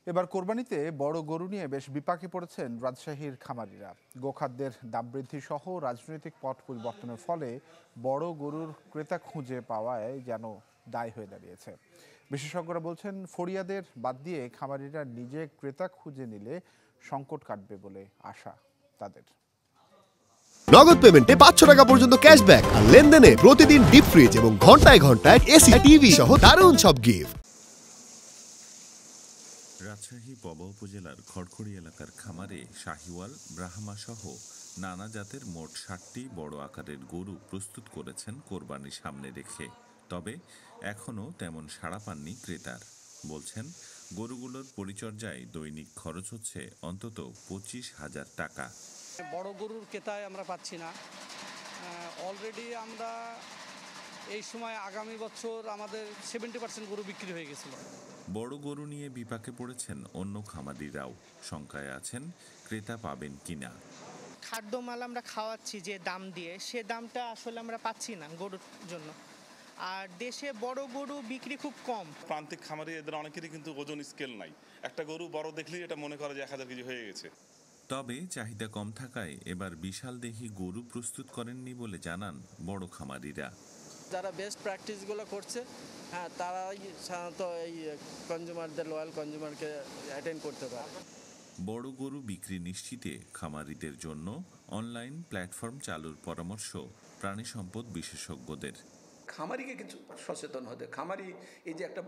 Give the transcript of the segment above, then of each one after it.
এবার কোরবানিতে বড় গরু নিয়ে বেশ বিপাকে পড়েছেন রাজশাহীর খামারিরা। গোখাদ্যের দাম বৃদ্ধি সহ রাজনৈতিক পট পরিবর্তনের ফলে বড় গরুর ক্রেতা খুঁজে পাওয়ায় যেন দায় হয়ে দাঁড়িয়েছে। বিশেষজ্ঞরা বলছেন, ফরিয়াদের বাদ দিয়ে খামারিরা নিজে ক্রেতা খুঁজে নিলে সংকট কাটবে বলে আশা তাদের। নগদ পেমেন্টে 500 টাকা পর্যন্ত ক্যাশব্যাক আর লেনদেনে প্রতিদিন ডিপ ফ্রিজ এবং ঘন্টায় ঘন্টায় এসি টিভি সহ দারুণ সব গিফট। রাজশাহী পবা উপজেলার খড়খড়ি এলাকার খামারে শাহিওয়াল, ব্রাহ্মা সহ নানা জাতের মোট 60টি বড় আকারের গরু প্রস্তুত করেছেন কোরবানির সামনে রেখে। তবে এখনও তেমন সাড়া পাননি ক্রেতার। বলছেন, গরুগুলোর পরিচর্যায় দৈনিক খরচ হচ্ছে অন্তত 25,000 টাকা। বড় গরুর ক্রেতায় আমরা পাচ্ছি না। অলরেডি আমরা এই সময় আগামী বছর আমাদের 70% গরু বিক্রি হয়ে গেছিল। বড় গরু নিয়ে বিপাকে পড়েছেন অন্য খামারিরাও। শঙ্কায় আছেন ক্রেতা পাবেন কিনা। খাদ্যমাল আমরা খাওয়াচ্ছি যে দাম দিয়ে, সে দামটা আসলে আমরা পাচ্ছি না গরুর জন্য। আর দেশে বড় গরু বিক্রি খুব কম। প্রান্তিক খামারি এদের অনেকেরই কিন্তু ওজন স্কেল নাই। একটা গরু বড় দেখলেই এটা মনে করে যে 1000 কেজি হয়ে গেছে। তবে চাহিদা কম থাকায় এবার বিশাল দেহি গরু প্রস্তুত করেননি বলে জানান বড় খামারিরা। যারা বেস্ট প্র্যাকটিসগুলো করছে, হ্যাঁ, তারাই সাধারণত এই কনজিউমারদের, লয়াল কনজিউমারকে অ্যাটেন্ড করতে পারে। বড় গরু বিক্রি নিশ্চিতে খামারিদের জন্য অনলাইন প্ল্যাটফর্ম চালুর পরামর্শ প্রাণী সম্পদ বিশেষজ্ঞদের। খামারিকে কিছু সচেতন হতে, খামারি এই যে একটা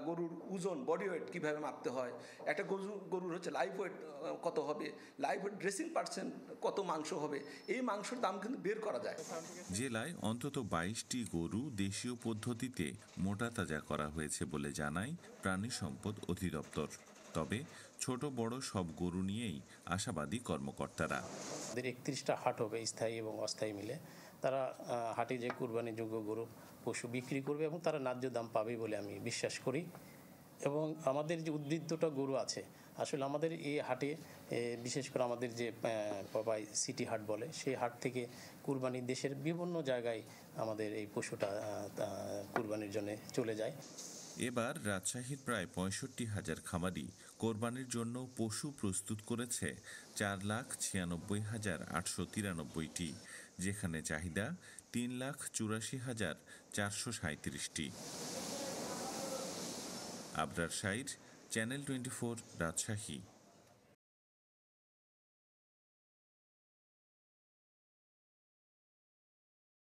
গরুর ওজন, বডি ওয়েট কীভাবে মাপতে হয়, একটা গরুর হচ্ছে লাইভ ওয়েট কত হবে, লাইভ ওয়েট ড্রেসিং পার্সেন্ট কত মাংস হবে, এই মাংসের দাম কিন্তু বের করা যায়। জেলায় অন্তত 22টি গরু দেশীয় পদ্ধতিতে মোটা তাজা করা হয়েছে বলে জানায় প্রাণী সম্পদ অধিদপ্তর। তবে ছোট বড় সব গরু নিয়েই আশাবাদী কর্মকর্তারা। 31টা হাট হবে, স্থায়ী এবং অস্থায়ী মিলে। তারা হাটে যে কুরবানিযোগ্য গরু পশু বিক্রি করবে এবং তারা ন্যায্য দাম পাবে বলে আমি বিশ্বাস করি। এবং আমাদের যে উদ্বৃত্তটা গরু আছে, আসলে আমাদের এই হাটে বিশেষ করে আমাদের যে পবাই সিটি হাট বলে, সেই হাট থেকে কুরবানি দেশের বিভিন্ন জায়গায় আমাদের এই পশুটা কুরবানির জন্য চলে যায়। এবার রাজশাহীর প্রায় 65,000 খামারি কোরবানির জন্য পশু প্রস্তুত করেছে 4,96,893টি, যেখানে চাহিদা 3,84,437টি। আবরার শাইর, চ্যানেল 24, রাজশাহী।